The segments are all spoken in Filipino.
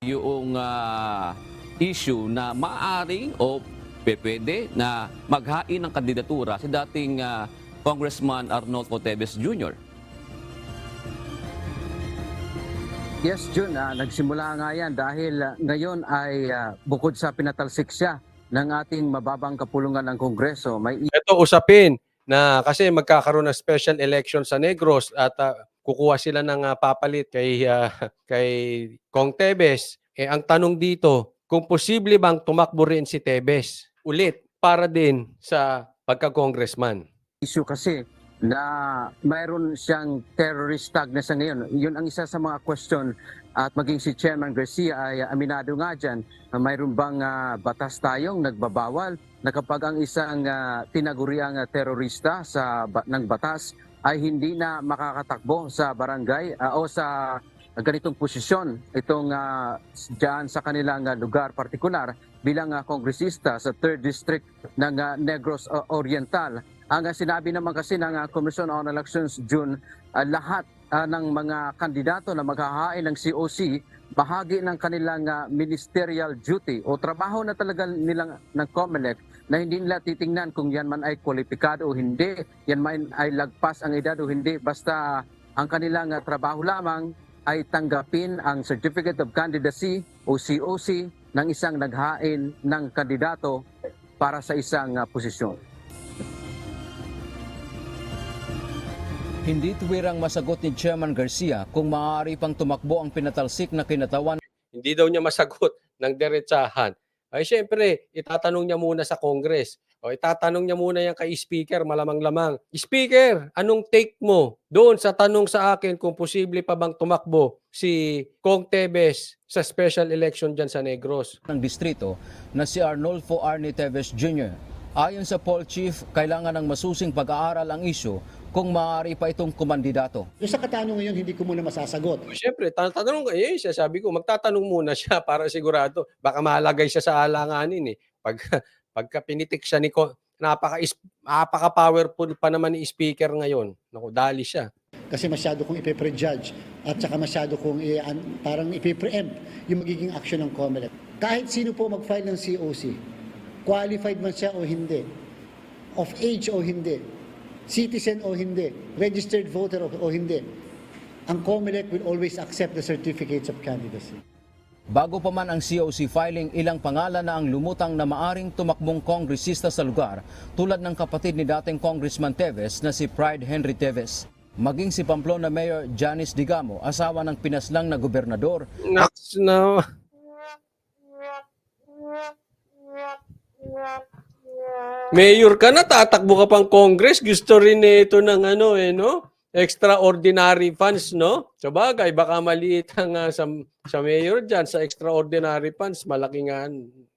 yung issue na maaaring o pwede na maghain ng kandidatura si dating Congressman Arnolfo Teves Jr. Yes, Jun, nagsimula nga yan dahil ngayon ay bukod sa pinatalsik siya ng ating mababang kapulungan ng Kongreso, may Ito usapin na kasi magkakaroon ng special election sa Negros at kukuha sila ng papalit kay Kong Teves. Ang tanong dito, kung posible bang tumakbo rin si Teves ulit para din sa pagka-congressman? issue kasi na mayroon siyang terrorist tag na sa ngayon. Yun ang isa sa mga question at maging si Chairman Garcia ay aminado nga dyan, mayroon bang batas tayong nagbabawal na kapag ang isang tinaguriang terorista ng batas ay hindi na makakatakbo sa barangay o sa ganitong posisyon itong dyan sa kanilang lugar partikular bilang kongresista sa 3rd District ng Negros Oriental. Ang sinabi naman kasi ng Commission on Elections June, lahat ng mga kandidato na maghahain ng COC, bahagi ng kanilang ministerial duty o trabaho na talaga nilang ng COMELEC na hindi nila titingnan kung yan man ay kwalipikado o hindi, yan man ay lagpas ang edad o hindi, basta ang kanilang trabaho lamang ay tanggapin ang Certificate of Candidacy o COC ng isang naghain ng kandidato para sa isang posisyon. Hindi tuwirang masagot ni Chairman Garcia kung maaari pang tumakbo ang pinatalsik na kinatawan. Hindi daw niya masagot ng diretsahan. Ay syempre, itatanong niya muna sa Congress. O itatanong niya muna yan kay Speaker, malamang-lamang. Speaker, anong take mo doon sa tanong sa akin kung posible pa bang tumakbo si Kong Teves sa special election dyan sa Negros? Ng distrito na si Arnolfo Arnie Teves Jr. Ayon sa poll chief, kailangan ng masusing pag-aaral ang isyu kung maaari pa itong kumandidato. Yung sa katanungan ngayon, hindi ko muna masasagot. Siyempre, tatanong siya, sabi ko, magtatanong muna siya para sigurado. Baka malagay siya sa alanganin eh. Pagka pinitik siya napaka-powerful pa naman ni Speaker ngayon. Naku, dali siya. Kasi masyado kong ipe-prejudge at saka masyado kong parang ipe-preempt yung magiging action ng COMELEC. Kahit sino po mag-file ng COC, qualified man siya o hindi, of age o hindi, citizen o hindi, registered voter o hindi, ang COMELEC will always accept the certificates of candidacy. Bago pa man ang COC filing, ilang pangalan na ang lumutang na maaring tumakbong kongresista sa lugar tulad ng kapatid ni dating Congressman Teves na si Pride Henry Teves. Maging si Pamplona Mayor Janice Digamo, asawa ng pinaslang na gobernador. No. Mayor ka na, tatakbo ka pang Congress, gusto rin ito ng extraordinary funds, no? Sa bagay, baka maliit ang sa mayor dyan, sa extraordinary funds, malaki nga.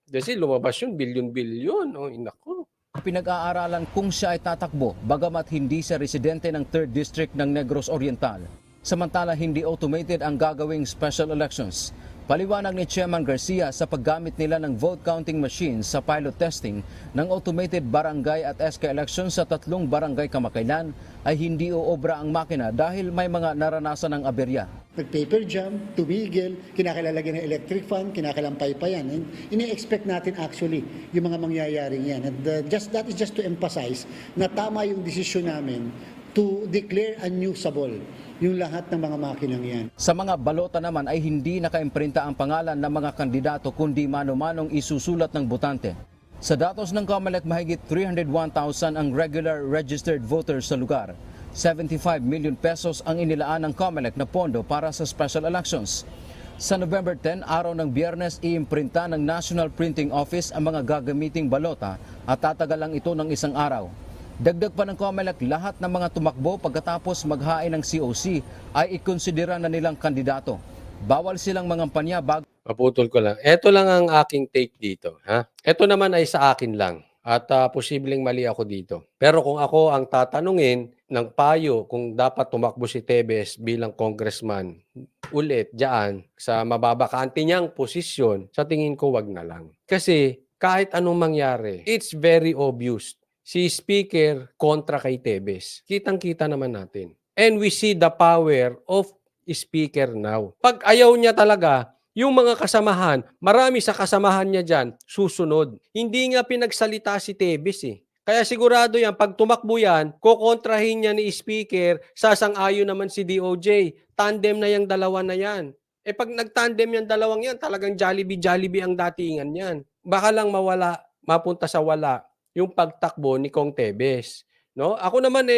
Kasi lumabas yun, bilyon-bilyon. Oh, inako. Pinag-aaralan kung siya ay tatakbo, bagamat hindi siya residente ng 3rd District ng Negros Oriental. Samantala, hindi automated ang gagawing special elections. Paliwanag ni Chairman Garcia sa paggamit nila ng vote counting machines sa pilot testing ng automated barangay at SK elections sa 3 barangay kamakailan ay hindi uobra ang makina dahil may mga naranasan ng aberya. Nag-paper jam, tumigil, kinakailalagyan ng electric fan, kinakalampay pa yan. And ini-expect natin actually yung mga mangyayaring yan. And that is just to emphasize na tama yung desisyon namin to declare unusable yung lahat ng mga makinang yan. Sa mga balota naman ay hindi nakaimprinta ang pangalan ng mga kandidato kundi mano-manong isusulat ng botante. Sa datos ng COMELEC, mahigit 301,000 ang regular registered voters sa lugar. 75 million pesos ang inilaan ng COMELEC na pondo para sa special elections. Sa November 10, araw ng Biyernes, iimprinta ng National Printing Office ang mga gagamiting balota at tatagal lang ito ng 1 araw. Dagdag pa ng COMELEC, lahat ng mga tumakbo pagkatapos maghain ng COC ay ikonsidera na nilang kandidato. Bawal silang mangampanya bago. Maputol ko lang. Ito lang ang aking take dito. Ha? Ito naman ay sa akin lang. At posibleng mali ako dito. Pero kung ako ang tatanungin ng payo kung dapat tumakbo si Teves bilang congressman ulit diyan sa mababakante niyang posisyon, sa tingin ko wag na lang. Kasi kahit anong mangyari, it's very obvious. Si Speaker kontra kay Teves. Kitang-kita naman natin. And we see the power of Speaker now. Pag ayaw niya talaga, Yung mga kasamahan, marami sa kasamahan niya dyan, susunod. Hindi nga pinagsalita si Tebes eh. Kaya sigurado yan, pag tumakbo yan, kukontrahin niya ni Speaker, sasang-ayon naman si DOJ. Tandem na yung dalawa na yan. Eh pag nag-tandem yung dalawang yan, talagang Jollibee ang datingan yan. Baka lang mawala, mapunta sa wala yung pagtakbo ni Kong Tebes. No? Ako naman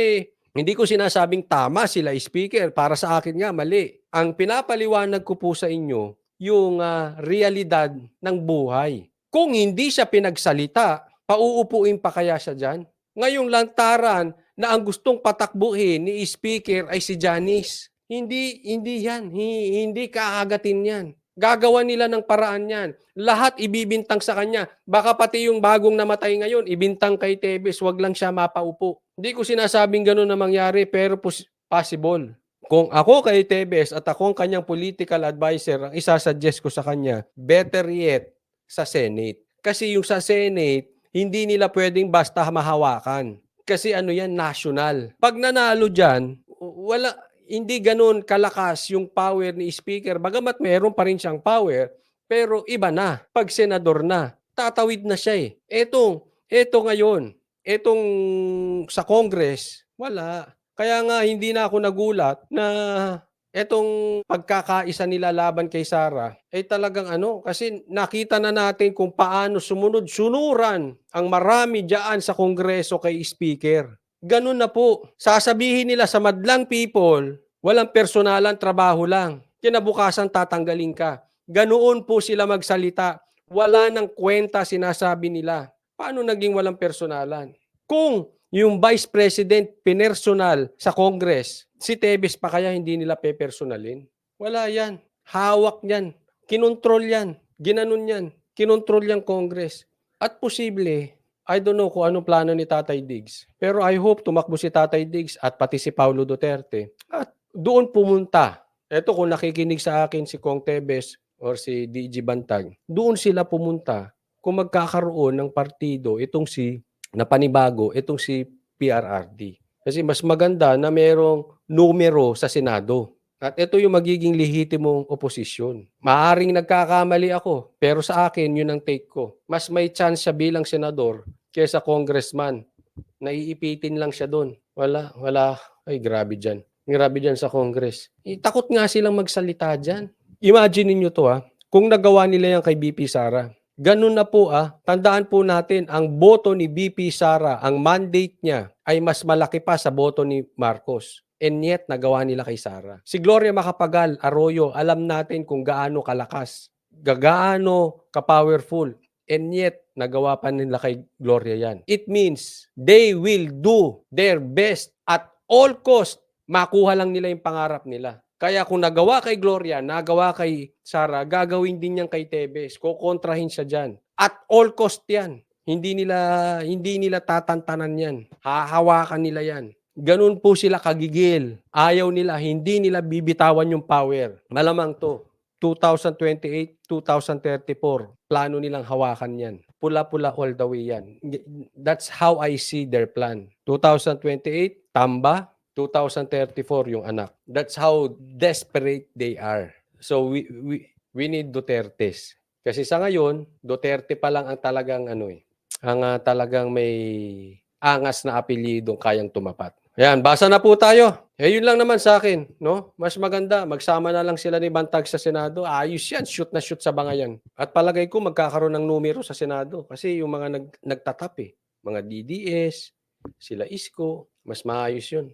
hindi ko sinasabing tama sila Speaker. Para sa akin nga, mali. Ang pinapaliwanag ko po sa inyo, yung realidad ng buhay. Kung hindi siya pinagsalita, pauupuin pa kaya siya dyan? Ngayong lantaran na ang gustong patakbuhin ni Speaker ay si Janice. Hindi yan. Hindi kaagatin yan. Gagawa nila ng paraan yan. Lahat ibibintang sa kanya. Baka pati yung bagong namatay ngayon, ibintang kay Tebes, wag lang siya mapaupo. Hindi ko sinasabing gano'n na mangyari, pero possible. Kung ako kay Tebes at ako ang kanyang political advisor, ang isasuggest ko sa kanya, better yet, sa Senate. Kasi yung sa Senate, hindi nila pwedeng basta mahawakan. Kasi ano yan, national. Pag nanalo dyan, hindi ganun kalakas yung power ni Speaker. Bagamat meron pa rin siyang power, pero iba na. Pag senador na, tatawid na siya eh. Eto ngayon, etong sa Congress, wala. Kaya nga hindi na ako nagulat na etong pagkakaisa nila laban kay Sara ay talagang kasi nakita na natin kung paano sumunod-sunuran ang marami diyan sa Kongreso kay Speaker. Ganun na po. Sasabihin nila sa madlang people, walang personalan, trabaho lang. Kinabukasan tatanggalin ka. Ganoon po sila magsalita. Wala nang kwenta sinasabi nila. Paano naging walang personalan? Kung yung Vice President pinersonal sa Congress, si Tebes pa kaya hindi nila pepersonalin? Wala yan. Hawak yan. Kinontrol yan. Ginanon yan. Kinontrol yung Congress. At posible, I don't know kung anong plano ni Tatay Diggs. Pero I hope tumakbo si Tatay Diggs at pati si Paulo Duterte. At doon pumunta. Eto kung nakikinig sa akin si Kong Tebes or si DG Bantag, doon sila pumunta kung magkakaroon ng partido itong si na panibago, itong si PRRD. Kasi mas maganda na merong numero sa Senado. At ito yung magiging lehitimong oposisyon. Maaring nagkakamali ako, pero sa akin, yun ang take ko. Mas may chance siya bilang senador kaysa congressman. Naiipitin lang siya doon. Wala. Ay, grabe dyan. Grabe dyan sa Congress. Takot nga silang magsalita dyan. Imagine niyo to kung nagawa nila yan kay BP Sara. Ganun na po tandaan po natin, ang boto ni BP Sara, ang mandate niya ay mas malaki pa sa boto ni Marcos. And yet, nagawa nila kay Sara. Si Gloria Macapagal Arroyo, alam natin kung gaano kalakas, gaano ka-powerful. And yet, nagawa pa nila kay Gloria yan. It means they will do their best at all cost. Makuha lang nila yung pangarap nila. Kaya kung nagawa kay Gloria, nagawa kay Sara, gagawin din yan kay Tebes. Kukontrahin siya dyan. At all cost yan. Hindi nila tatantanan yan. Hahawakan nila yan. Ganun po sila kagigil. Ayaw nila, hindi nila bibitawan yung power. Malamang to. 2028, 2034, plano nilang hawakan yan. Pula-pula all the way yan. That's how I see their plan. 2028, tamba. 2034 yung anak. That's how desperate they are. So we need Dutertes. Kasi sa ngayon, Duterte pa lang ang talagang talagang may angas na apelyidong kayang tumapat. Ayan, basa na po tayo. Yun lang naman sa akin, no? Mas maganda, magsama na lang sila ni Bantag sa Senado. Ayos yan, shoot na shoot sa bangayan. At palagay ko magkakaroon ng numero sa Senado kasi yung mga nagtatap mga DDS, sila Isko, mas maayos yun.